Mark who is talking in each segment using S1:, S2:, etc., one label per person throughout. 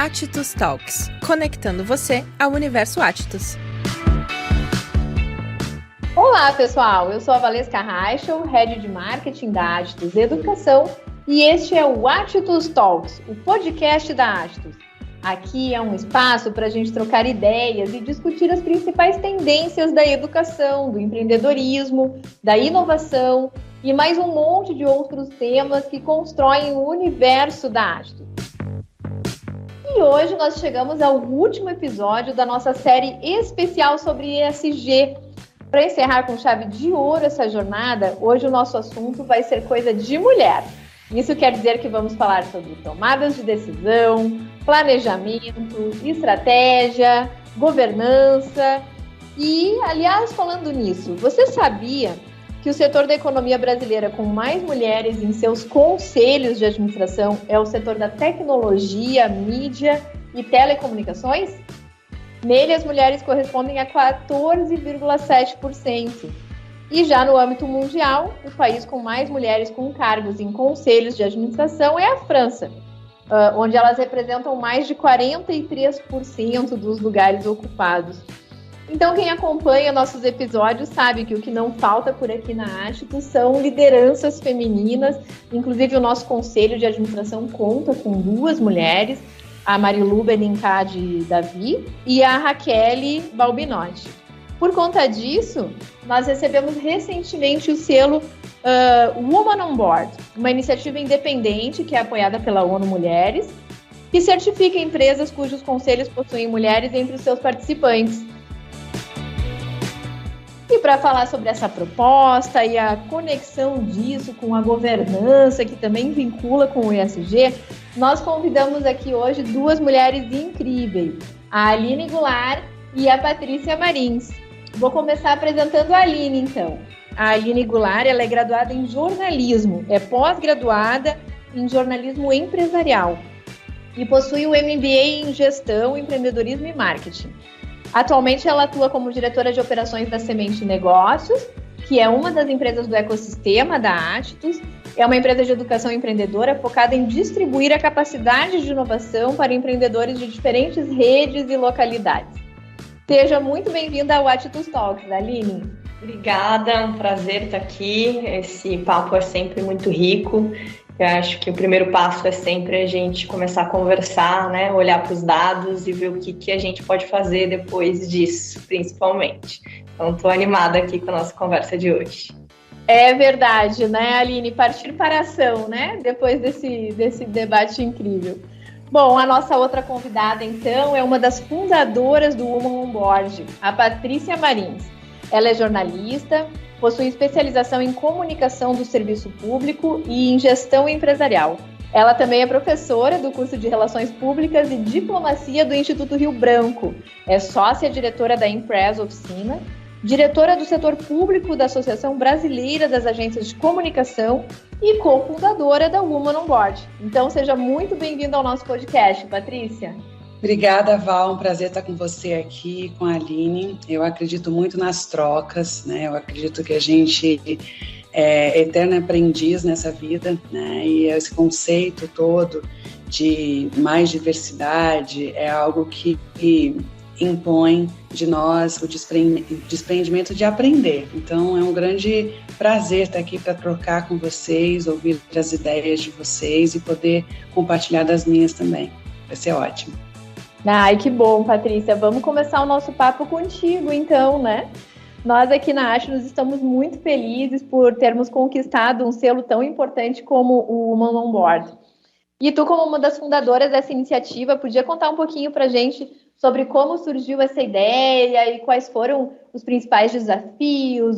S1: Attitus Talks, conectando você ao universo Attitus.
S2: Olá, pessoal! Eu sou a Valesca Reichel, Head de Marketing da Attitus Educação, e este é o Attitus Talks, o podcast da Attitus. Aqui é um espaço para a gente trocar ideias e discutir as principais tendências da educação, do empreendedorismo, da inovação e mais um monte de outros temas que constroem o universo da Attitus. E hoje nós chegamos ao último episódio da nossa série especial sobre ESG. Para encerrar com chave de ouro essa jornada, hoje o nosso assunto vai ser coisa de mulher. Isso quer dizer que vamos falar sobre tomadas de decisão, planejamento, estratégia, governança. E, aliás, falando nisso, você sabia que o setor da economia brasileira com mais mulheres em seus conselhos de administração é o setor da tecnologia, mídia e telecomunicações? Nele, as mulheres correspondem a 14,7%. E já no âmbito mundial, o país com mais mulheres com cargos em conselhos de administração é a França, onde elas representam mais de 43% dos lugares ocupados. Então, quem acompanha nossos episódios sabe que o que não falta por aqui na Attitus são lideranças femininas. Inclusive, o nosso conselho de administração conta com 2 mulheres, a Marilu Benincade Davi e a Raquel Balbinotti. Por conta disso, nós recebemos recentemente o selo Woman on Board, uma iniciativa independente que é apoiada pela ONU Mulheres, que certifica empresas cujos conselhos possuem mulheres entre os seus participantes. E para falar sobre essa proposta e a conexão disso com a governança, que também vincula com o ESG, nós convidamos aqui hoje 2 mulheres incríveis, a Aline Goulart e a Patrícia Marins. Vou começar apresentando a Aline, então. A Aline Goulart, ela é graduada em jornalismo, é pós-graduada em jornalismo empresarial e possui o MBA em gestão, empreendedorismo e marketing. Atualmente, ela atua como diretora de operações da Semente Negócios, que é uma das empresas do ecossistema da Attitus. É uma empresa de educação empreendedora focada em distribuir a capacidade de inovação para empreendedores de diferentes redes e localidades. Seja muito bem-vinda ao Attitus Talks, Aline.
S3: Obrigada, é um prazer estar aqui. Esse papo é sempre muito rico. Eu acho que o primeiro passo é sempre a gente começar a conversar, né? Olhar para os dados e ver o que a gente pode fazer depois disso, principalmente. Então, estou animada aqui com a nossa conversa de hoje.
S2: É verdade, né, Aline? Partir para a ação, né? Depois desse debate incrível. Bom, a nossa outra convidada, então, é uma das fundadoras do Woman on Board, a Patrícia Marins. Ela é jornalista, possui especialização em comunicação do serviço público e em gestão empresarial. Ela também é professora do curso de Relações Públicas e Diplomacia do Instituto Rio Branco. É sócia-diretora da Impress Oficina, diretora do setor público da Associação Brasileira das Agências de Comunicação e cofundadora da Woman on Board. Então, seja muito bem-vinda ao nosso podcast, Patrícia.
S4: Obrigada, Val. Um prazer estar com você aqui, com a Aline. Eu acredito muito nas trocas, né? Eu acredito que a gente é eterno aprendiz nessa vida, né? E esse conceito todo de mais diversidade é algo que impõe de nós o desprendimento de aprender. Então, é um grande prazer estar aqui para trocar com vocês, ouvir as ideias de vocês e poder compartilhar das minhas também. Vai ser ótimo.
S2: Ai, que bom, Patrícia. Vamos começar o nosso papo contigo, então, né? Nós aqui na Attitus estamos muito felizes por termos conquistado um selo tão importante como o Woman on Board. E tu, como uma das fundadoras dessa iniciativa, podia contar um pouquinho para a gente sobre como surgiu essa ideia e quais foram os principais desafios,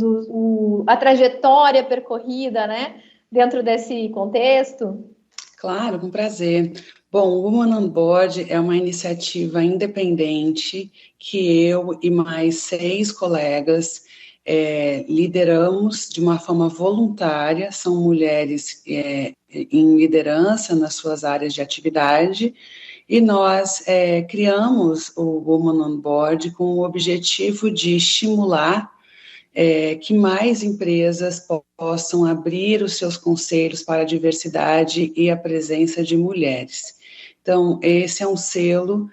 S2: a trajetória percorrida, né, dentro desse contexto?
S4: Claro, com prazer. Bom, o Woman on Board é uma iniciativa independente que eu e mais 6 colegas lideramos de uma forma voluntária. São mulheres em liderança nas suas áreas de atividade e nós criamos o Woman on Board com o objetivo de estimular que mais empresas possam abrir os seus conselhos para a diversidade e a presença de mulheres. Então, esse é um selo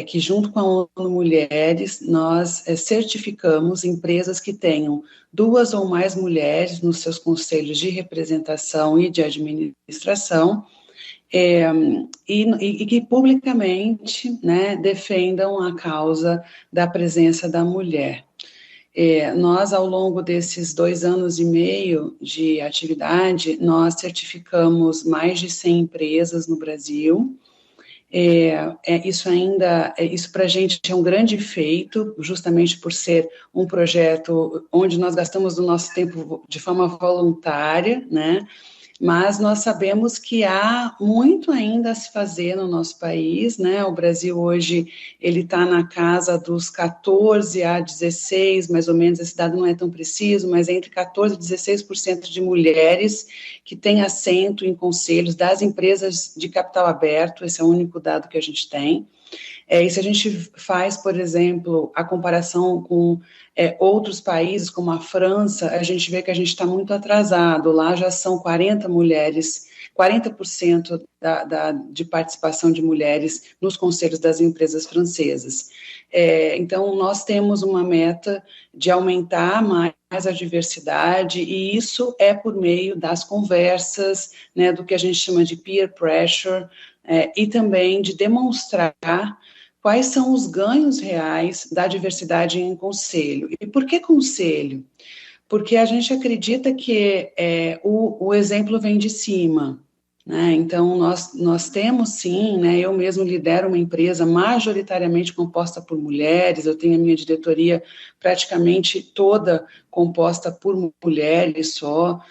S4: que, junto com a ONU Mulheres, nós certificamos empresas que tenham 2 ou mais mulheres nos seus conselhos de representação e de administração, e que publicamente, né, defendam a causa da presença da mulher. Nós, ao longo desses 2 anos e meio de atividade, nós certificamos mais de 100 empresas no Brasil. Isso para a gente é um grande feito, justamente por ser um projeto onde nós gastamos o nosso tempo de forma voluntária, né? Mas nós sabemos que há muito ainda a se fazer no nosso país, né? O Brasil hoje, ele está na casa dos 14 a 16, mais ou menos, esse dado não é tão preciso, mas entre 14 e 16% de mulheres que têm assento em conselhos das empresas de capital aberto, esse é o único dado que a gente tem. E se a gente faz, por exemplo, a comparação com outros países, como a França, a gente vê que a gente está muito atrasado. Lá já são 40 mulheres, 40% de participação de mulheres nos conselhos das empresas francesas. Então, nós temos uma meta de aumentar mais a diversidade, e isso é por meio das conversas, né, do que a gente chama de peer pressure, e também de demonstrar quais são os ganhos reais da diversidade em conselho. E por que conselho? Porque a gente acredita que o exemplo vem de cima, né? Então, nós temos sim, né, eu mesmo lidero uma empresa majoritariamente composta por mulheres, eu tenho a minha diretoria praticamente toda composta por mulheres só,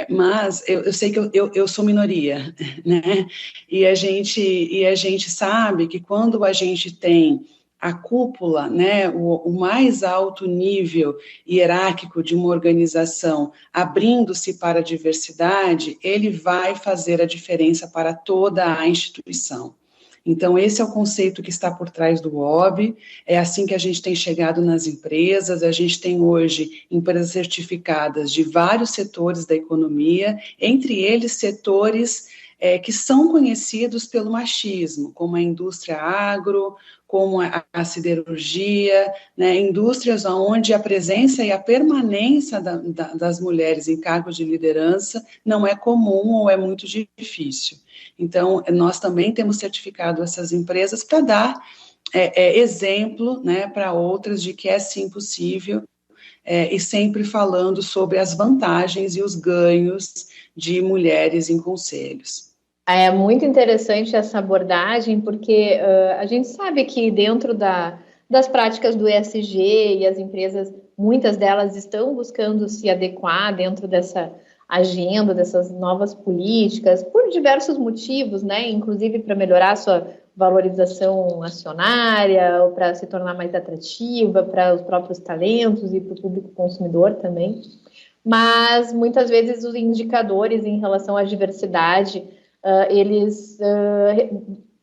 S4: mas eu sei que eu sou minoria, né? E a gente sabe que quando a gente tem a cúpula, né, o mais alto nível hierárquico de uma organização abrindo-se para a diversidade, ele vai fazer a diferença para toda a instituição. Então, esse é o conceito que está por trás do OB, é assim que a gente tem chegado nas empresas, a gente tem hoje empresas certificadas de vários setores da economia, entre eles setores que são conhecidos pelo machismo, como a indústria agro, como a siderurgia, né, indústrias onde a presença e a permanência das mulheres em cargos de liderança não é comum ou é muito difícil. Então, nós também temos certificado essas empresas para dar exemplo, né, para outras de que é sim possível, e sempre falando sobre as vantagens e os ganhos de mulheres em conselhos.
S2: É muito interessante essa abordagem, porque a gente sabe que dentro das práticas do ESG, e as empresas, muitas delas estão buscando se adequar dentro dessa agenda, dessas novas políticas, por diversos motivos, né? Inclusive para melhorar a sua valorização acionária, ou para se tornar mais atrativa para os próprios talentos e para o público consumidor também. Mas muitas vezes os indicadores em relação à diversidade, eles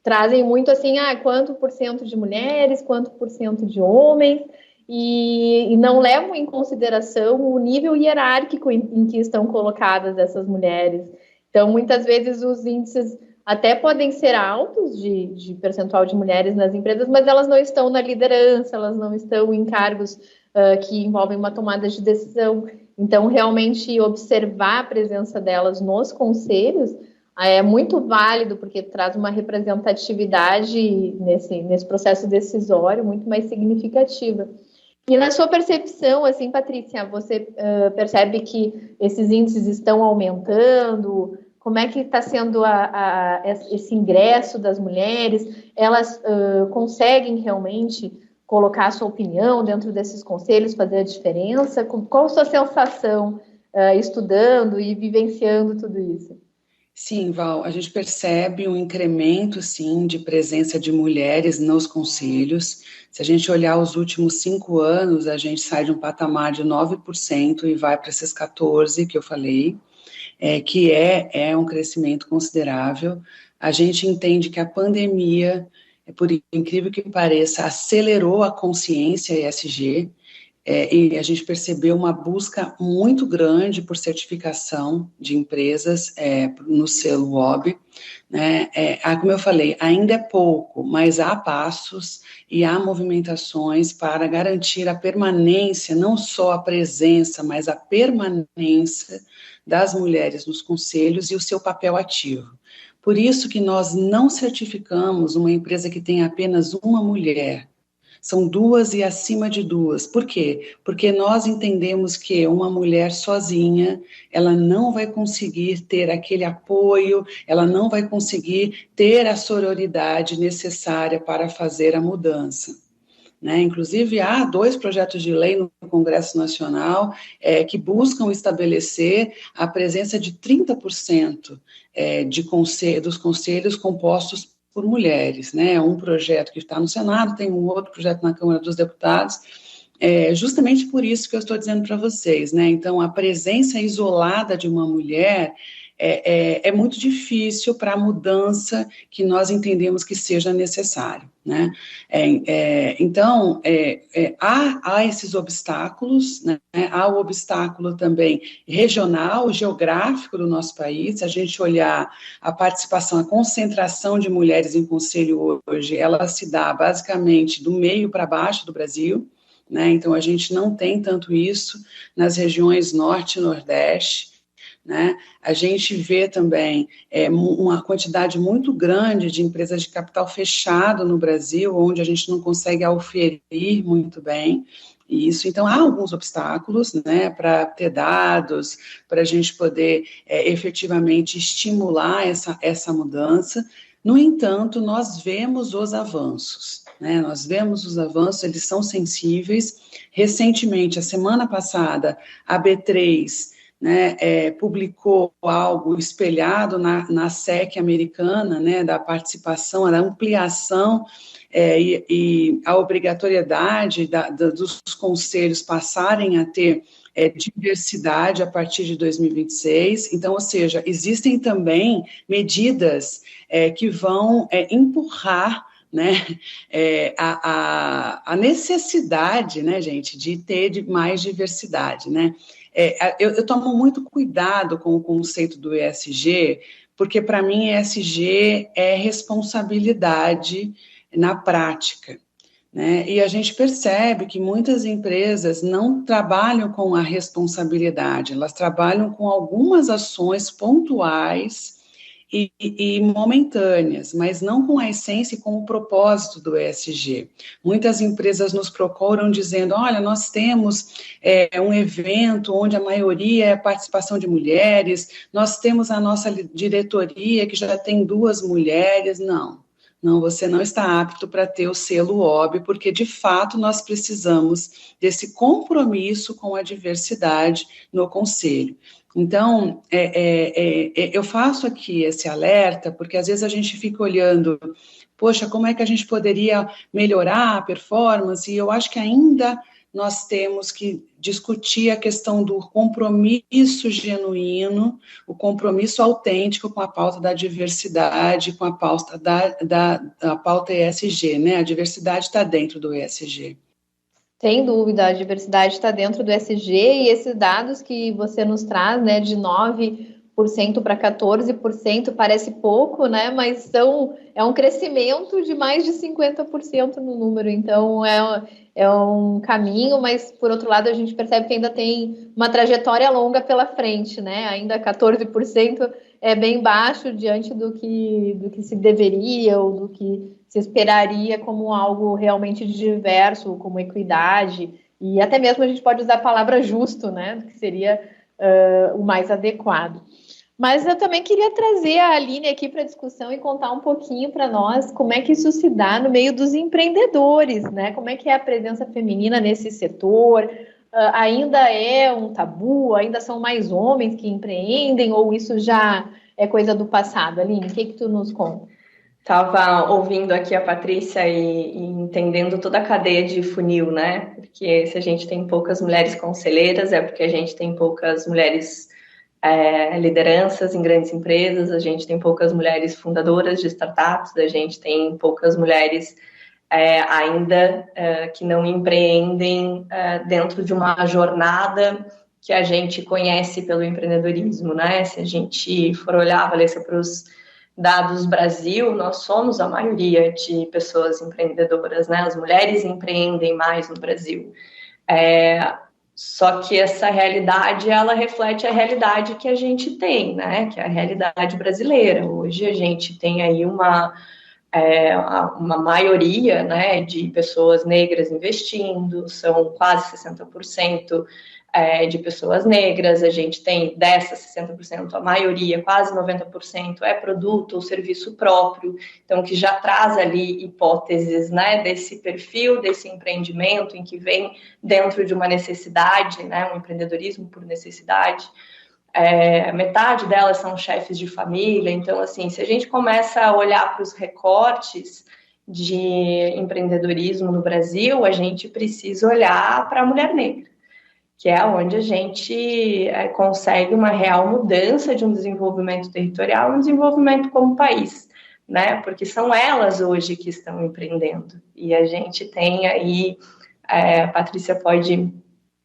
S2: trazem muito assim, quanto por cento de mulheres, quanto por cento de homens, e não levam em consideração o nível hierárquico em que estão colocadas essas mulheres. Então, muitas vezes os índices até podem ser altos de percentual de mulheres nas empresas, mas elas não estão na liderança, elas não estão em cargos que envolvem uma tomada de decisão. Então, realmente, observar a presença delas nos conselhos é muito válido, porque traz uma representatividade nesse processo decisório muito mais significativa. E na sua percepção, assim, Patrícia, você percebe que esses índices estão aumentando? Como é que está sendo esse ingresso das mulheres? Elas conseguem realmente colocar a sua opinião dentro desses conselhos, fazer a diferença? Qual a sua sensação estudando e vivenciando tudo isso?
S4: Sim, Val, a gente percebe um incremento, sim, de presença de mulheres nos conselhos. Se a gente olhar os últimos 5 anos, a gente sai de um patamar de 9% e vai para esses 14% que eu falei, que é um crescimento considerável. A gente entende que a pandemia, por incrível que pareça, acelerou a consciência ESG. e a gente percebeu uma busca muito grande por certificação de empresas no selo OB, né? Como eu falei, ainda é pouco, mas há passos e há movimentações para garantir a permanência, não só a presença, mas a permanência das mulheres nos conselhos e o seu papel ativo. Por isso que nós não certificamos uma empresa que tem apenas uma mulher. São 2 e acima de 2. Por quê? Porque nós entendemos que uma mulher sozinha, ela não vai conseguir ter aquele apoio, ela não vai conseguir ter a sororidade necessária para fazer a mudança. Né? Inclusive, há 2 projetos de lei no Congresso Nacional que buscam estabelecer a presença de 30% dos conselhos compostos por mulheres, né? Um projeto que está no Senado, tem um outro projeto na Câmara dos Deputados, justamente por isso que eu estou dizendo para vocês, né? Então, a presença isolada de uma mulher é muito difícil para a mudança que nós entendemos que seja necessário, né? Então, há esses obstáculos, né? Há o obstáculo também regional, geográfico do nosso país. Se a gente olhar a participação, a concentração de mulheres em conselho hoje, ela se dá basicamente do meio para baixo do Brasil, né? Então, a gente não tem tanto isso nas regiões norte e nordeste, né? A gente vê também uma quantidade muito grande de empresas de capital fechado no Brasil, onde a gente não consegue auferir muito bem isso. Então, há alguns obstáculos, né, para ter dados, para a gente poder efetivamente estimular essa mudança. No entanto, nós vemos os avanços, né? Nós vemos os avanços, eles são sensíveis. Recentemente, a semana passada, a B3, né, publicou algo espelhado na SEC americana, né, da participação, da ampliação e a obrigatoriedade dos conselhos passarem a ter diversidade a partir de 2026. Então, ou seja, existem também medidas que vão empurrar, né, a necessidade, né, gente, de ter mais diversidade, né. Eu tomo muito cuidado com o conceito do ESG, porque para mim ESG é responsabilidade na prática, né? E a gente percebe que muitas empresas não trabalham com a responsabilidade, elas trabalham com algumas ações pontuais e momentâneas, mas não com a essência e com o propósito do ESG. Muitas empresas nos procuram dizendo, olha, nós temos um evento onde a maioria é a participação de mulheres, nós temos a nossa diretoria que já tem 2 mulheres. Não, você não está apto para ter o selo OB, porque, de fato, nós precisamos desse compromisso com a diversidade no conselho. Então, eu faço aqui esse alerta, porque às vezes a gente fica olhando, poxa, como é que a gente poderia melhorar a performance? E eu acho que ainda nós temos que discutir a questão do compromisso genuíno, o compromisso autêntico com a pauta da diversidade, com a pauta da pauta ESG, né? A diversidade está dentro do ESG.
S2: Sem dúvida, a diversidade está dentro do ESG e esses dados que você nos traz, né, de 9% para 14%, parece pouco, né, mas é um crescimento de mais de 50% no número, então é um caminho, mas por outro lado a gente percebe que ainda tem uma trajetória longa pela frente, né, ainda 14% é bem baixo diante do que se deveria ou do que se esperaria como algo realmente diverso, como equidade, e até mesmo a gente pode usar a palavra justo, né, que seria o mais adequado. Mas eu também queria trazer a Aline aqui para a discussão e contar um pouquinho para nós como é que isso se dá no meio dos empreendedores, né, como é que é a presença feminina nesse setor, ainda é um tabu, ainda são mais homens que empreendem, ou isso já é coisa do passado? Aline, o que tu nos conta?
S3: Estava ouvindo aqui a Patrícia e entendendo toda a cadeia de funil, né? Porque se a gente tem poucas mulheres conselheiras, é porque a gente tem poucas mulheres lideranças em grandes empresas, a gente tem poucas mulheres fundadoras de startups, a gente tem poucas mulheres ainda que não empreendem dentro de uma jornada que a gente conhece pelo empreendedorismo, né? Se a gente for olhar, Valesca, para os dados Brasil, nós somos a maioria de pessoas empreendedoras, né? As mulheres empreendem mais no Brasil. Só que essa realidade, ela reflete a realidade que a gente tem, né? Que é a realidade brasileira. Hoje a gente tem aí uma maioria, né, de pessoas negras investindo, são quase 60% de pessoas negras. A gente tem dessas 60%, a maioria, quase 90%, é produto ou serviço próprio, então que já traz ali hipóteses, né, desse perfil, desse empreendimento em que vem dentro de uma necessidade, né, um empreendedorismo por necessidade. Metade delas são chefes de família. Então, assim, se a gente começa a olhar para os recortes de empreendedorismo no Brasil, a gente precisa olhar para a mulher negra, que é onde a gente consegue uma real mudança de um desenvolvimento territorial, um desenvolvimento como país, né? Porque são elas hoje que estão empreendendo. E a gente tem aí, a Patrícia pode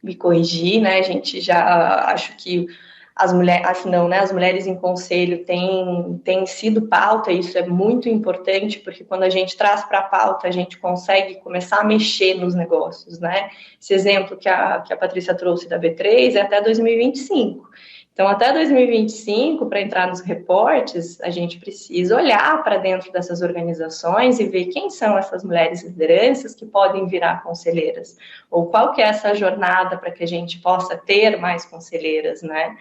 S3: me corrigir, né? A gente já, acho que as mulheres em conselho têm sido pauta, e isso é muito importante, porque quando a gente traz para a pauta, a gente consegue começar a mexer nos negócios, né? Esse exemplo que a Patrícia trouxe da B3 é até 2025. Então, até 2025, para entrar nos reportes, a gente precisa olhar para dentro dessas organizações e ver quem são essas mulheres lideranças que podem virar conselheiras, ou qual que é essa jornada para que a gente possa ter mais conselheiras, né?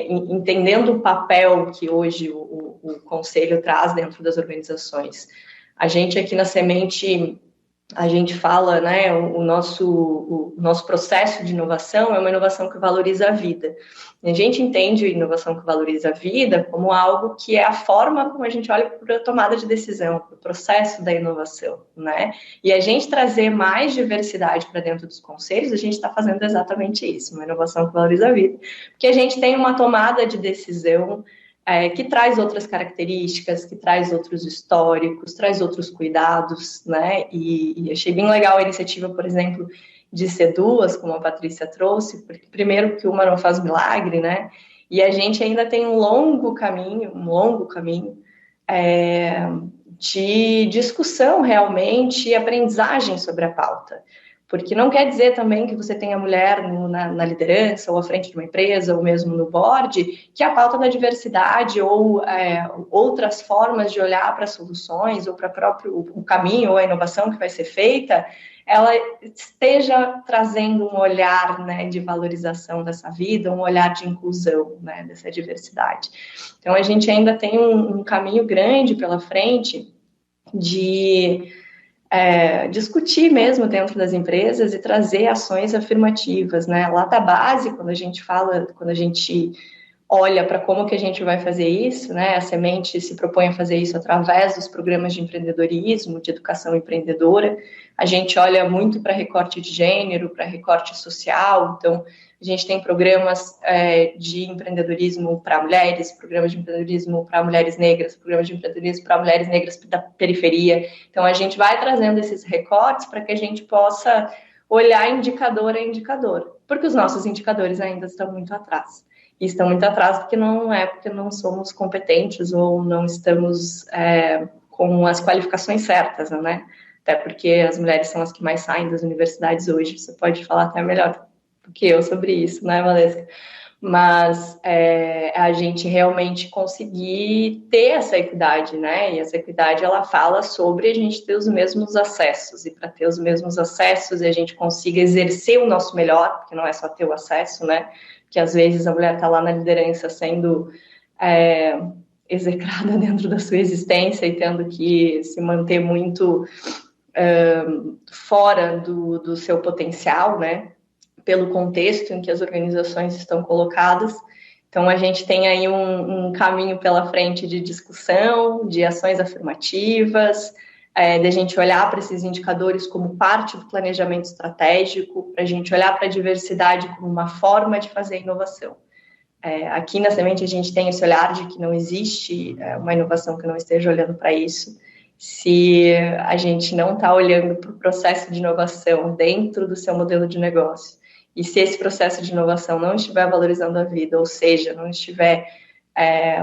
S3: Entendendo o papel que hoje o conselho traz dentro das organizações. A gente aqui na Semente, a gente fala, né, o nosso processo de inovação é uma inovação que valoriza a vida. E a gente entende a inovação que valoriza a vida como algo que é a forma como a gente olha para a tomada de decisão, para o processo da inovação, né? E a gente trazer mais diversidade para dentro dos conselhos, a gente está fazendo exatamente isso, uma inovação que valoriza a vida. Porque a gente tem uma tomada de decisão que traz outras características, que traz outros históricos, traz outros cuidados, né? E achei bem legal a iniciativa, por exemplo, de ser duas, como a Patrícia trouxe, porque primeiro que uma não faz milagre, né? E a gente ainda tem um longo caminho de discussão realmente e aprendizagem sobre a pauta. Porque não quer dizer também que você tenha mulher na liderança, ou à frente de uma empresa, ou mesmo no board, que a pauta da diversidade ou outras formas de olhar para soluções, ou para o caminho ou a inovação que vai ser feita, ela esteja trazendo um olhar, né, de valorização dessa vida, um olhar de inclusão, né, dessa diversidade. Então, a gente ainda tem um caminho grande pela frente de discutir mesmo dentro das empresas e trazer ações afirmativas, né? Lá da base, quando a gente olha para como que a gente vai fazer isso, né? A Semente se propõe a fazer isso através dos programas de empreendedorismo, de educação empreendedora. A gente olha muito para recorte de gênero, para recorte social. Então, a gente tem programas de empreendedorismo para mulheres, programas de empreendedorismo para mulheres negras, programas de empreendedorismo para mulheres negras da periferia. Então, a gente vai trazendo esses recortes para que a gente possa olhar indicador a indicador, porque os nossos indicadores ainda estão muito atrás. E estão muito atrás porque não somos competentes ou não estamos com as qualificações certas, né? Até porque as mulheres são as que mais saem das universidades hoje. Você pode falar até melhor do que eu sobre isso, né, Valesca? Mas a gente realmente conseguir ter essa equidade, né? E essa equidade, ela fala sobre a gente ter os mesmos acessos. E para ter os mesmos acessos, a gente consiga exercer o nosso melhor, porque não é só ter o acesso, né? Que às vezes a mulher está lá na liderança sendo execrada dentro da sua existência e tendo que se manter muito fora do seu potencial, né? Pelo contexto em que as organizações estão colocadas. Então, a gente tem aí um caminho pela frente de discussão, de ações afirmativas, de a gente olhar para esses indicadores como parte do planejamento estratégico, para a gente olhar para a diversidade como uma forma de fazer inovação. Aqui na Semente a gente tem esse olhar de que não existe uma inovação que não esteja olhando para isso. se a gente não está olhando para o processo de inovação dentro do seu modelo de negócio, e se esse processo de inovação não estiver valorizando a vida, ou seja, não estiver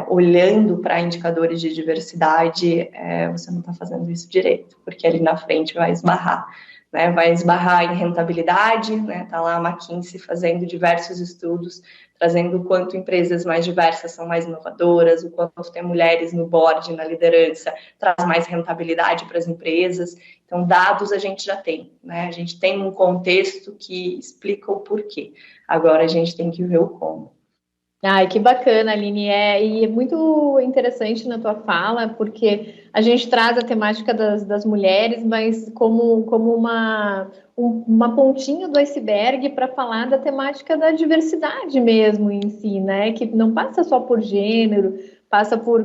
S3: olhando para indicadores de diversidade, você não está fazendo isso direito, porque ali na frente vai esbarrar. Né, vai esbarrar em rentabilidade, né, tá lá a McKinsey fazendo diversos estudos, trazendo o quanto empresas mais diversas são mais inovadoras, o quanto tem mulheres no board, na liderança, traz mais rentabilidade para as empresas. Então, dados a gente já tem, né, a gente tem um contexto que explica o porquê. Agora a gente tem que ver o como.
S2: Ai, que bacana, Aline. E é muito interessante na tua fala, porque a gente traz a temática das mulheres, mas como uma pontinha do iceberg para falar da temática da diversidade mesmo em si, né? Que não passa só por gênero, passa por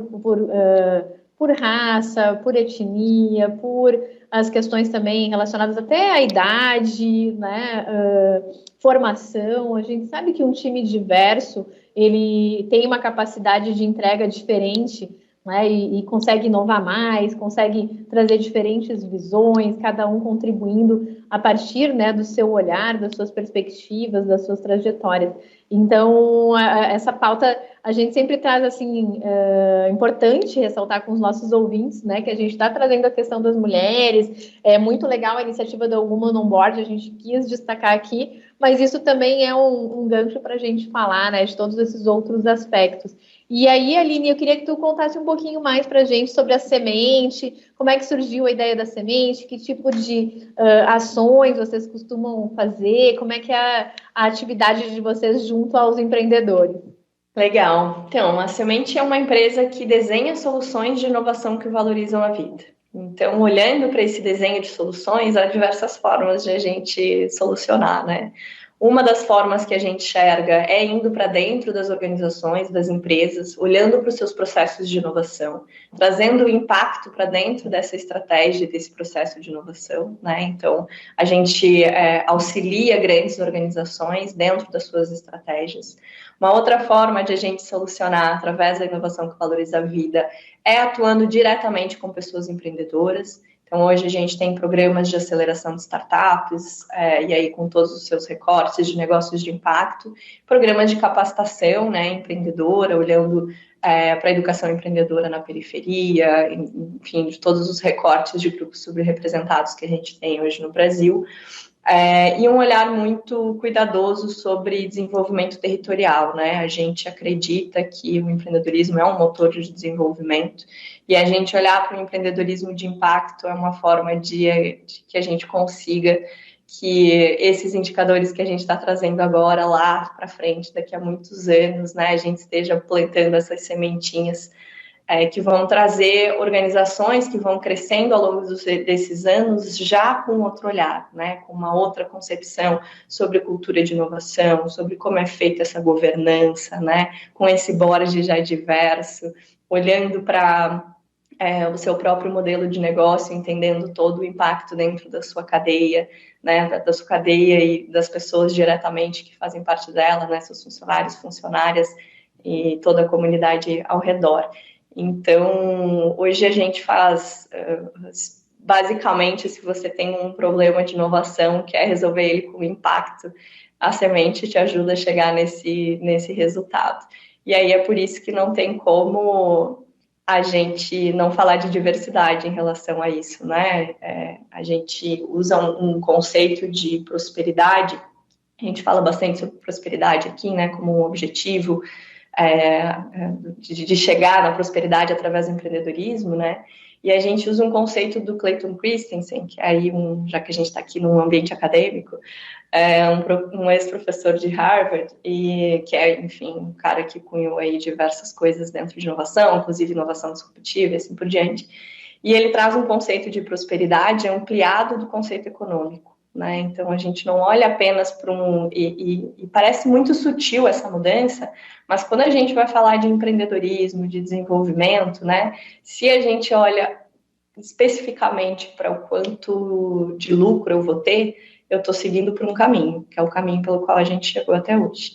S2: raça, por etnia, por as questões também relacionadas até à idade, né? Formação. A gente sabe que um time diverso ele tem uma capacidade de entrega diferente, né, e consegue inovar mais, consegue trazer diferentes visões, cada um contribuindo a partir, né, do seu olhar, das suas perspectivas, das suas trajetórias. Então, essa pauta a gente sempre traz, assim, importante ressaltar com os nossos ouvintes, né, que a gente está trazendo a questão das mulheres. É muito legal a iniciativa da Woman on Board, a gente quis destacar aqui, mas isso também é um gancho para a gente falar, né, de todos esses outros aspectos. E aí, Aline, eu queria que tu contasse um pouquinho mais para a gente sobre a semente, como é que surgiu a ideia da semente, que tipo de ações vocês costumam fazer, como é que é a atividade de vocês junto aos empreendedores.
S3: Legal. Então, a Semente é uma empresa que desenha soluções de inovação que valorizam a vida. Então, olhando para esse desenho de soluções, há diversas formas de a gente solucionar, né? Uma das formas que a gente enxerga é indo para dentro das organizações, das empresas, olhando para os seus processos de inovação, trazendo o impacto para dentro dessa estratégia, desse processo de inovação, né? Então, a gente auxilia grandes organizações dentro das suas estratégias. Uma outra forma de a gente solucionar através da inovação que valoriza a vida é atuando diretamente com pessoas empreendedoras. Então, hoje a gente tem programas de aceleração de startups, e aí com todos os seus recortes de negócios de impacto, programas de capacitação, né, empreendedora, olhando para a educação empreendedora na periferia, enfim, de todos os recortes de grupos subrepresentados que a gente tem hoje no Brasil. E um olhar muito cuidadoso sobre desenvolvimento territorial, né? A gente acredita que o empreendedorismo é um motor de desenvolvimento e a gente olhar para o empreendedorismo de impacto é uma forma de que a gente consiga que esses indicadores que a gente está trazendo agora lá para frente, daqui a muitos anos, né? A gente esteja plantando essas sementinhas que vão trazer organizações que vão crescendo ao longo desses anos já com outro olhar, né, com uma outra concepção sobre cultura de inovação, sobre como é feita essa governança, né, com esse board já diverso, olhando para o seu próprio modelo de negócio, entendendo todo o impacto dentro da sua cadeia, né, da sua cadeia e das pessoas diretamente que fazem parte dela, né, seus funcionários, funcionárias e toda a comunidade ao redor. Então, hoje a gente faz, basicamente, se você tem um problema de inovação, quer resolver ele com impacto, a semente te ajuda a chegar nesse resultado. E aí é por isso que não tem como a gente não falar de diversidade em relação a isso, né? A gente usa um conceito de prosperidade, a gente fala bastante sobre prosperidade aqui, né, como um objetivo, de chegar na prosperidade através do empreendedorismo, né? E a gente usa um conceito do Clayton Christensen, que é aí já que a gente está aqui num ambiente acadêmico, um ex-professor de Harvard, e que é, enfim, um cara que cunhou aí diversas coisas dentro de inovação, inclusive inovação disruptiva e assim por diante. E ele traz um conceito de prosperidade ampliado do conceito econômico. Né? Então, a gente não olha apenas para e parece muito sutil essa mudança, mas quando a gente vai falar de empreendedorismo, de desenvolvimento, né? Se a gente olha especificamente para o quanto de lucro eu vou ter, eu estou seguindo por um caminho, que é o caminho pelo qual a gente chegou até hoje.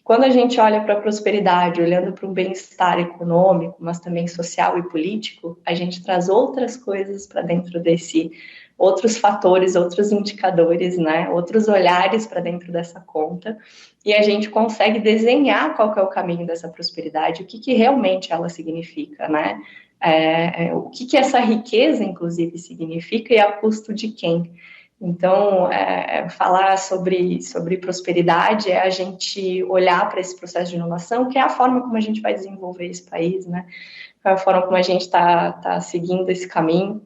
S3: quando a gente olha para a prosperidade, olhando para um bem-estar econômico, mas também social e político, a gente traz outras coisas para dentro desse, outros fatores, outros indicadores, né? Outros olhares para dentro dessa conta, e a gente consegue desenhar qual que é o caminho dessa prosperidade, o que realmente ela significa, né? O que essa riqueza, inclusive, significa e a custo de quem. Então, falar sobre prosperidade é a gente olhar para esse processo de inovação, que é a forma como a gente vai desenvolver esse país, né? É a forma como a gente está seguindo esse caminho,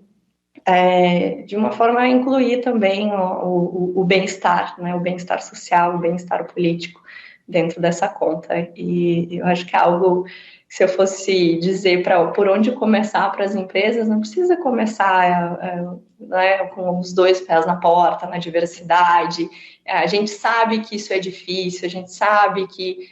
S3: de uma forma a incluir também o bem-estar, né? O bem-estar social, o bem-estar político dentro dessa conta. E eu acho que é algo, se eu fosse dizer por onde começar para as empresas, não precisa começar né, com os 2 pés na porta, na diversidade. A gente sabe que isso é difícil, a gente sabe que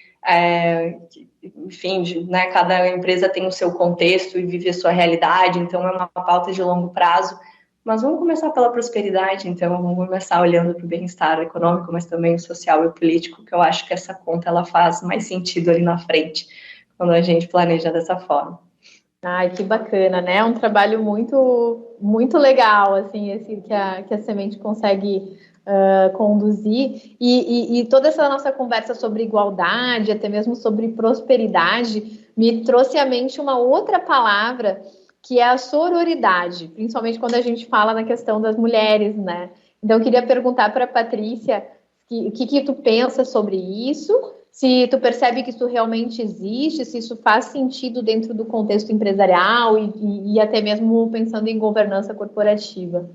S3: enfim, né, cada empresa tem o seu contexto e vive a sua realidade, então é uma pauta de longo prazo. Mas vamos começar pela prosperidade, então vamos começar olhando para o bem-estar econômico, mas também o social e o político, que eu acho que essa conta ela faz mais sentido ali na frente, quando a gente planeja dessa forma.
S2: Ai, que bacana, né? É um trabalho muito, muito legal, assim, esse que a Semente consegue conduzir. E toda essa nossa conversa sobre igualdade, até mesmo sobre prosperidade, me trouxe à mente uma outra palavra, que é a sororidade, principalmente quando a gente fala na questão das mulheres, né? Então, eu queria perguntar para a Patrícia o que tu pensa sobre isso, se tu percebe que isso realmente existe, se isso faz sentido dentro do contexto empresarial e até mesmo pensando em governança corporativa.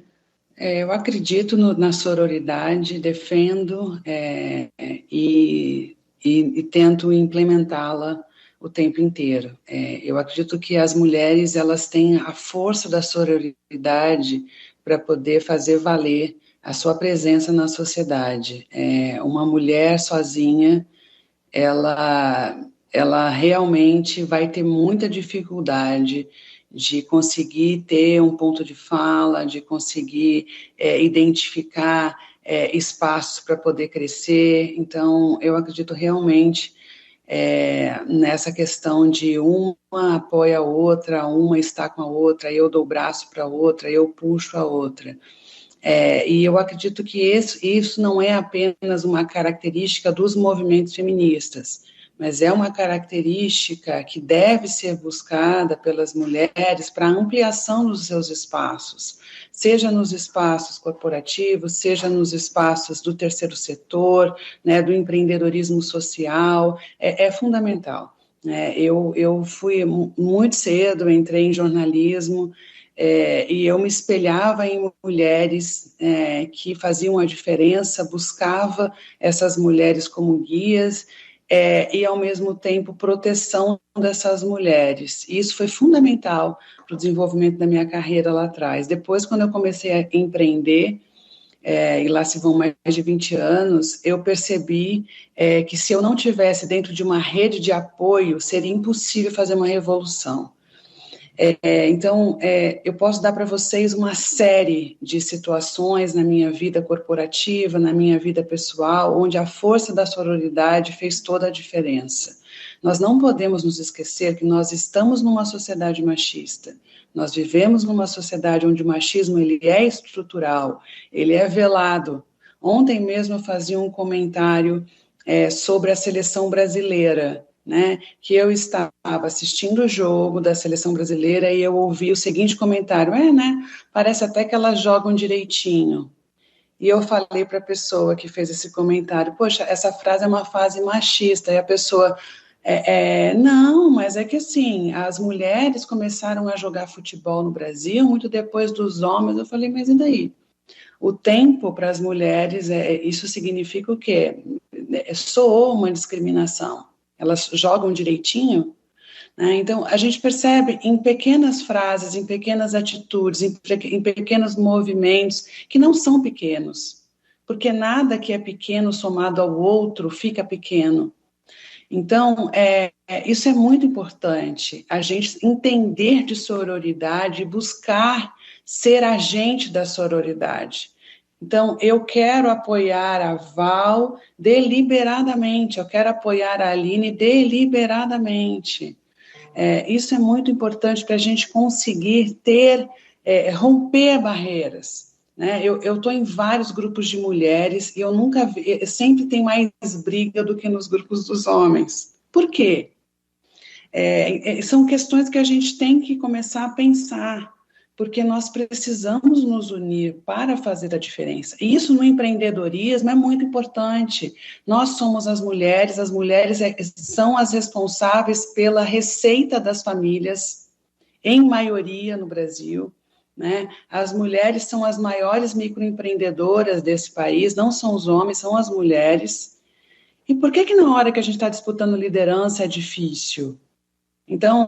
S4: Eu acredito na sororidade, defendo e tento implementá-la o tempo inteiro. Eu acredito que as mulheres, elas têm a força da sororidade para poder fazer valer a sua presença na sociedade. Uma mulher sozinha, ela realmente vai ter muita dificuldade de conseguir ter um ponto de fala, de conseguir identificar espaços para poder crescer. Então, eu acredito realmente nessa questão de uma apoia a outra, uma está com a outra, eu dou o braço para a outra, eu puxo a outra. E eu acredito que isso não é apenas uma característica dos movimentos feministas, mas é uma característica que deve ser buscada pelas mulheres para ampliação dos seus espaços, seja nos espaços corporativos, seja nos espaços do terceiro setor, né, do empreendedorismo social, é fundamental. Eu fui muito cedo, entrei em jornalismo, e eu me espelhava em mulheres que faziam a diferença, buscava essas mulheres como guias, e, ao mesmo tempo, proteção dessas mulheres. E isso foi fundamental para o desenvolvimento da minha carreira lá atrás. Depois, quando eu comecei a empreender, e lá se vão mais de 20 anos, eu percebi que se eu não tivesse dentro de uma rede de apoio, seria impossível fazer uma revolução. Então, eu posso dar para vocês uma série de situações na minha vida corporativa, na minha vida pessoal, onde a força da sororidade fez toda a diferença. Nós não podemos nos esquecer que nós estamos numa sociedade machista. Nós vivemos numa sociedade onde o machismo ele é estrutural, ele é velado. Ontem mesmo eu fazia um comentário sobre a seleção brasileira, né, que eu estava assistindo o jogo da seleção brasileira e eu ouvi o seguinte comentário, né, parece até que elas jogam direitinho. E eu falei para a pessoa que fez esse comentário, poxa, essa frase é uma frase machista, e a pessoa, não, mas é que assim, as mulheres começaram a jogar futebol no Brasil muito depois dos homens. Eu falei, mas e daí? O tempo para as mulheres, isso significa o quê? Soou uma discriminação. Elas jogam direitinho, né? Então, a gente percebe em pequenas frases, em pequenas atitudes, em pequenos movimentos, que não são pequenos, porque nada que é pequeno somado ao outro fica pequeno. Então, isso é muito importante, a gente entender de sororidade e buscar ser agente da sororidade. Então, eu quero apoiar a Val deliberadamente, eu quero apoiar a Aline deliberadamente. Isso é muito importante para a gente conseguir romper barreiras. Né? Eu estou em vários grupos de mulheres e eu nunca vi, sempre tem mais briga do que nos grupos dos homens. Por quê? São questões que a gente tem que começar a pensar, porque nós precisamos nos unir para fazer a diferença. E isso no empreendedorismo é muito importante. Nós somos as mulheres são as responsáveis pela receita das famílias, em maioria no Brasil, né? As mulheres são as maiores microempreendedoras desse país, não são os homens, são as mulheres. E por que na hora que a gente está disputando liderança é difícil? Então,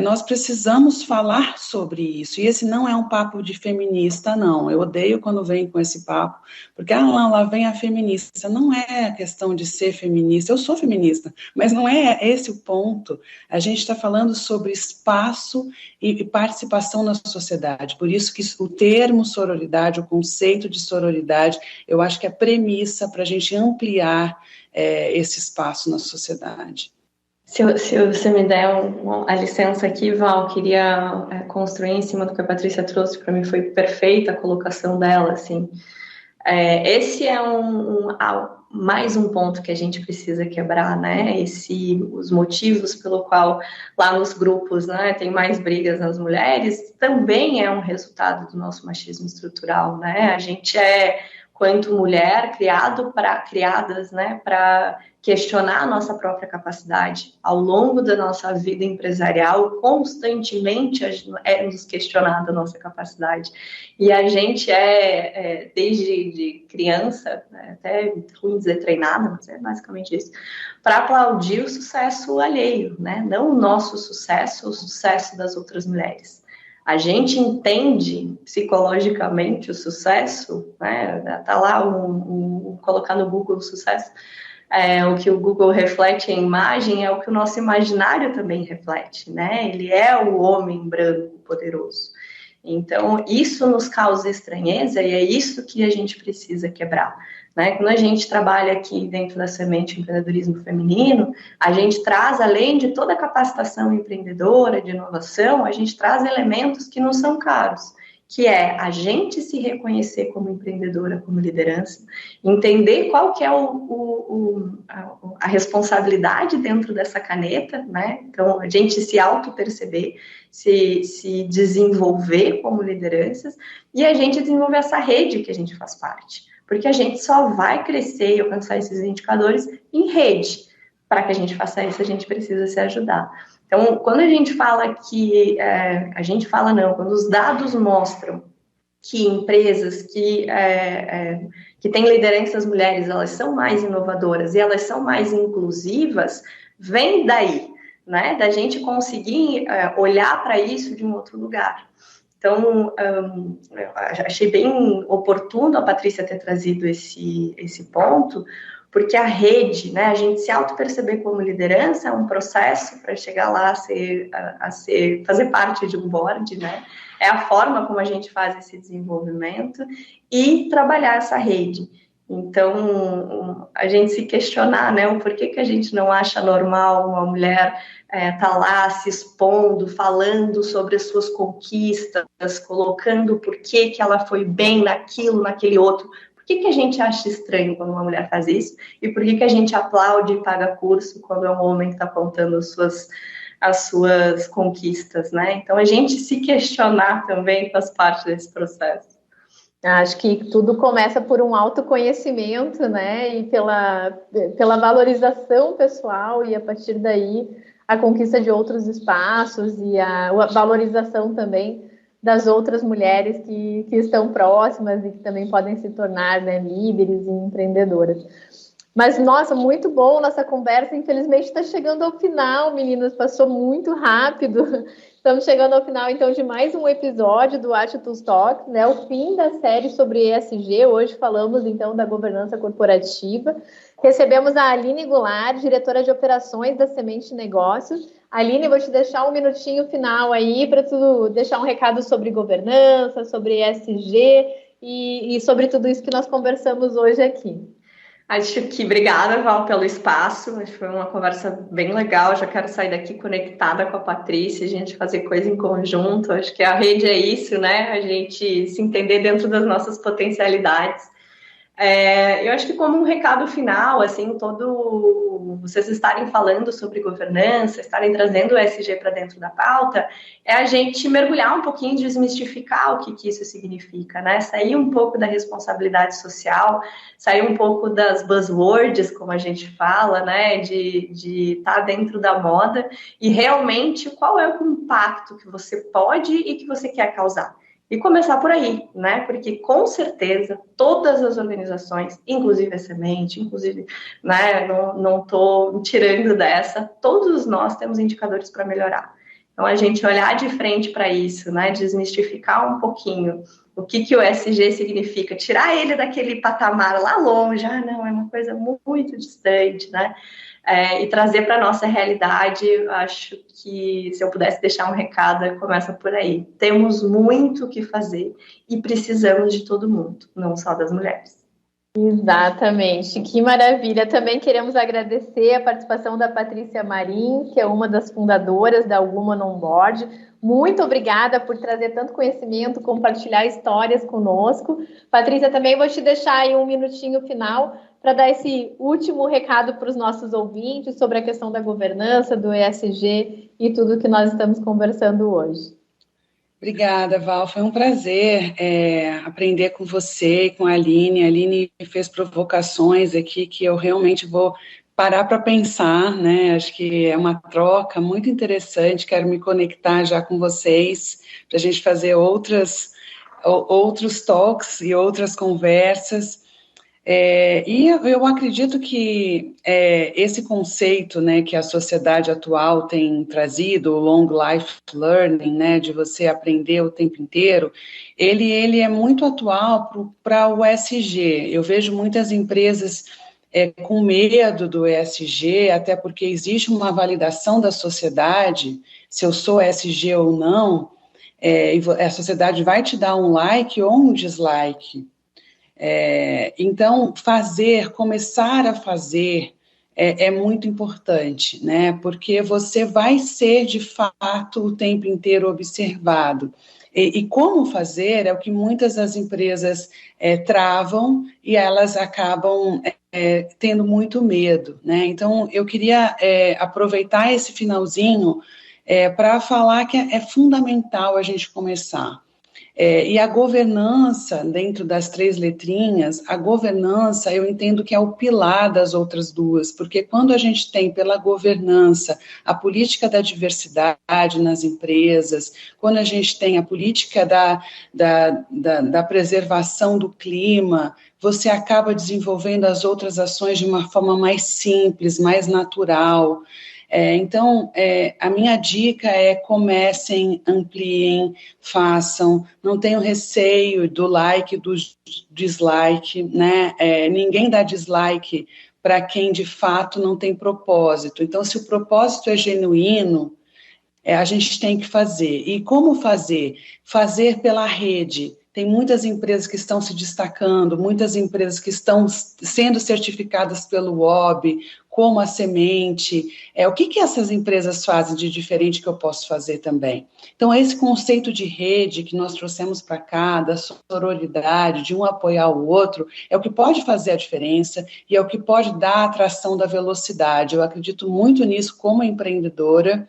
S4: nós precisamos falar sobre isso, e esse não é um papo de feminista, não, eu odeio quando vem com esse papo, porque lá vem a feminista, não é a questão de ser feminista, eu sou feminista, mas não é esse o ponto, a gente está falando sobre espaço e participação na sociedade, por isso que o termo sororidade, o conceito de sororidade, eu acho que é premissa para a gente ampliar esse espaço na sociedade.
S3: Se você me der a licença aqui, Val, queria construir em cima do que a Patrícia trouxe, para mim foi perfeita a colocação dela, assim. Esse é mais um ponto que a gente precisa quebrar, né? Os motivos pelo qual lá nos grupos, né, tem mais brigas nas mulheres, também é um resultado do nosso machismo estrutural, né? A gente quanto mulher, criadas, né, para questionar a nossa própria capacidade. Ao longo da nossa vida empresarial, constantemente nos questionada a nossa capacidade. E a gente desde de criança, né, até ruim dizer treinada, mas é basicamente isso, para aplaudir o sucesso alheio, né? Não o nosso sucesso, o sucesso das outras mulheres. A gente entende psicologicamente o sucesso, né? Tá lá colocar no Google o sucesso, o que o Google reflete em imagem é o que o nosso imaginário também reflete, né? Ele é o homem branco poderoso. Então, isso nos causa estranheza e é isso que a gente precisa quebrar, né? Quando a gente trabalha aqui dentro da Semente Empreendedorismo Feminino, a gente traz, além de toda a capacitação empreendedora, de inovação, a gente traz elementos que não são caros, que é a gente se reconhecer como empreendedora, como liderança, entender qual que é a responsabilidade dentro dessa caneta, né? Então, a gente se auto-perceber, se desenvolver como lideranças e a gente desenvolver essa rede que a gente faz parte. Porque a gente só vai crescer e alcançar esses indicadores em rede. Para que a gente faça isso, a gente precisa se ajudar. Então, quando a gente fala quando os dados mostram que empresas que têm lideranças mulheres, elas são mais inovadoras e elas são mais inclusivas, vem daí, né? Da gente conseguir olhar para isso de um outro lugar. Então, eu achei bem oportuno a Patrícia ter trazido esse ponto, porque a rede, né, a gente se auto-perceber como liderança é um processo para chegar lá fazer parte de um board, né? É a forma como a gente faz esse desenvolvimento e trabalhar essa rede. Então, a gente se questionar, né, o porquê que a gente não acha normal uma mulher tá lá se expondo, falando sobre as suas conquistas, colocando por que ela foi bem naquilo, naquele outro. Por que a gente acha estranho quando uma mulher faz isso? E por que a gente aplaude e paga curso quando é um homem que está contando as suas conquistas, né? Então, a gente se questionar também faz parte desse processo.
S2: Acho que tudo começa por um autoconhecimento, né? E pela valorização pessoal, e a partir daí a conquista de outros espaços e a valorização também das outras mulheres que estão próximas e que também podem se tornar, né, líderes e empreendedoras. Mas, nossa, muito bom nossa conversa. Infelizmente está chegando ao final, meninas, passou muito rápido. Estamos chegando ao final, então, de mais um episódio do Attitude Talks, né? O fim da série sobre ESG. Hoje falamos, então, da governança corporativa. Recebemos a Aline Goulart, diretora de operações da Semente Negócios. Aline, vou te deixar um minutinho final aí para tu deixar um recado sobre governança, sobre ESG e sobre tudo isso que nós conversamos hoje aqui.
S3: Acho que obrigada, Val, pelo espaço. Acho que foi uma conversa bem legal. Já quero sair daqui conectada com a Patrícia, a gente fazer coisa em conjunto. Acho que a rede é isso, né? A gente se entender dentro das nossas potencialidades. Eu acho que como um recado final, assim, vocês estarem falando sobre governança, estarem trazendo o ESG para dentro da pauta, é a gente mergulhar um pouquinho, desmistificar o que isso significa, né? Sair um pouco da responsabilidade social, sair um pouco das buzzwords, como a gente fala, né? De estar dentro da moda e realmente qual é o impacto que você pode e que você quer causar. E começar por aí, né? Porque com certeza todas as organizações, inclusive a Semente, inclusive, né? Não estou tirando dessa, todos nós temos indicadores para melhorar. Então a gente olhar de frente para isso, né? Desmistificar um pouquinho o que o ESG significa, tirar ele daquele patamar lá longe, não, é uma coisa muito distante, né? E trazer para a nossa realidade. Acho que se eu pudesse deixar um recado, começa por aí. Temos muito o que fazer e precisamos de todo mundo, não só das mulheres.
S2: Exatamente, que maravilha. Também queremos agradecer a participação da Patrícia Marim, que é uma das fundadoras da Woman on Board. Muito obrigada por trazer tanto conhecimento, compartilhar histórias conosco. Patrícia, também vou te deixar aí um minutinho final para dar esse último recado para os nossos ouvintes sobre a questão da governança, do ESG e tudo que nós estamos conversando hoje.
S4: Obrigada, Val. Foi um prazer aprender com você e com a Aline. A Aline fez provocações aqui que eu realmente vou parar para pensar, né? Acho que é uma troca muito interessante. Quero me conectar já com vocês para a gente fazer outros talks e outras conversas. E eu acredito que esse conceito, né, que a sociedade atual tem trazido, o long life learning, né, de você aprender o tempo inteiro, ele é muito atual para o ESG. Eu vejo muitas empresas com medo do ESG, até porque existe uma validação da sociedade, se eu sou ESG ou não, e a sociedade vai te dar um like ou um dislike. Então, começar a fazer é muito importante, né? Porque você vai ser, de fato, o tempo inteiro observado. E como fazer é o que muitas das empresas travam e elas acabam tendo muito medo, né? Então, eu queria aproveitar esse finalzinho para falar que é fundamental a gente começar. E a governança, dentro das 3 letrinhas, a governança eu entendo que é o pilar das outras duas, porque quando a gente tem pela governança a política da diversidade nas empresas, quando a gente tem a política da preservação do clima, você acaba desenvolvendo as outras ações de uma forma mais simples, mais natural. Então, a minha dica é comecem, ampliem, façam, não tenham receio do like e do dislike, né? Ninguém dá dislike para quem de fato não tem propósito. Então, se o propósito é genuíno, a gente tem que fazer. E como fazer? Fazer pela rede. Tem muitas empresas que estão se destacando, muitas empresas que estão sendo certificadas pelo WOB, como a Semente. O que essas empresas fazem de diferente que eu posso fazer também? Então, esse conceito de rede que nós trouxemos para cá, da sororidade, de um apoiar o outro, é o que pode fazer a diferença e é o que pode dar a atração da velocidade. Eu acredito muito nisso como empreendedora,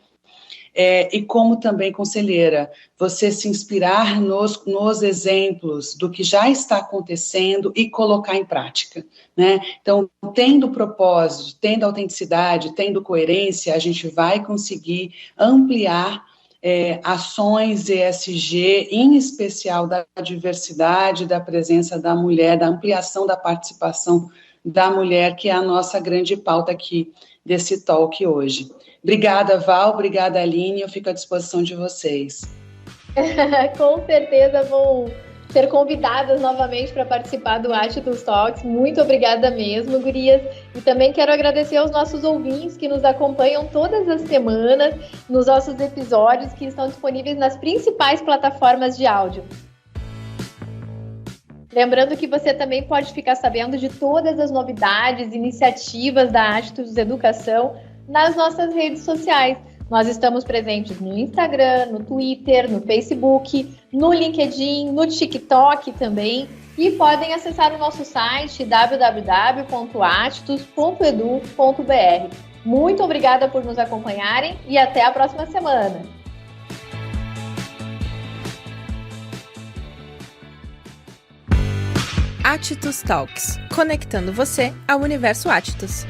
S4: e como também conselheira, você se inspirar nos exemplos do que já está acontecendo e colocar em prática, né? Então, tendo propósito, tendo autenticidade, tendo coerência, a gente vai conseguir ampliar ações ESG, em especial da diversidade, da presença da mulher, da ampliação da participação da mulher, que é a nossa grande pauta aqui desse talk hoje. Obrigada, Val, obrigada, Aline, eu fico à disposição de vocês.
S2: Com certeza vão ser convidadas novamente para participar do Attitude Talks. Muito obrigada mesmo, gurias. E também quero agradecer aos nossos ouvintes que nos acompanham todas as semanas nos nossos episódios que estão disponíveis nas principais plataformas de áudio. Lembrando que você também pode ficar sabendo de todas as novidades, iniciativas da Atistus Educação nas nossas redes sociais. Nós estamos presentes no Instagram, no Twitter, no Facebook, no LinkedIn, no TikTok também. E podem acessar o nosso site www.atistus.edu.br. Muito obrigada por nos acompanharem e até a próxima semana.
S1: Atistus Talks, conectando você ao universo Atistus.